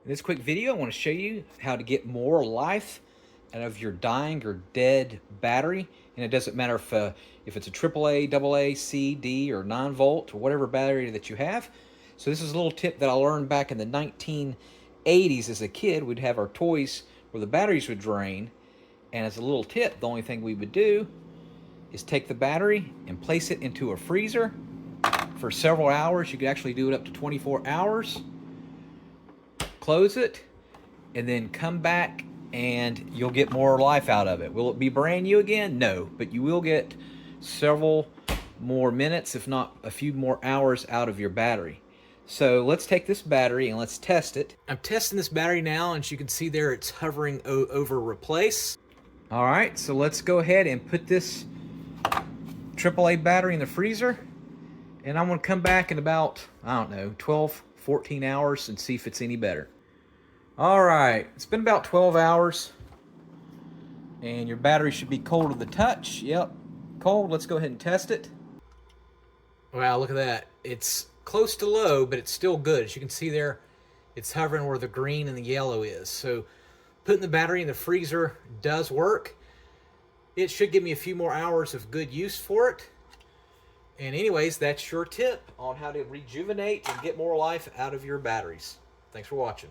In this quick video, I want to show you how to get more life out of your dying or dead battery. And it doesn't matter if it's a AAA, AA, C, D, or 9-volt, or whatever battery that you have. So this is a little tip that I learned back in the 1980s as a kid. We'd have our toys where the batteries would drain. And as a little tip, the only thing we would do is take the battery and place it into a freezer for several hours. You could actually do it up to 24 hours. Close it, and then come back and you'll get more life out of it. Will it be brand new again? No, but you will get several more minutes, if not a few more hours out of your battery. So let's take this battery and let's test it. I'm testing this battery now, and as you can see there, it's hovering over replace. All right, so let's go ahead and put this AAA battery in the freezer, and I'm gonna come back in about, I don't know, 12, 14 hours and see if it's any better. All right, it's been about 12 hours, and your battery should be cold to the touch. Yep, cold. Let's go ahead and test it. Wow, look at that. It's close to low, but it's still good. As you can see there, it's hovering where the green and the yellow is. So putting the battery in the freezer does work. It should give me a few more hours of good use for it. And anyways, that's your tip on how to rejuvenate and get more life out of your batteries. Thanks for watching.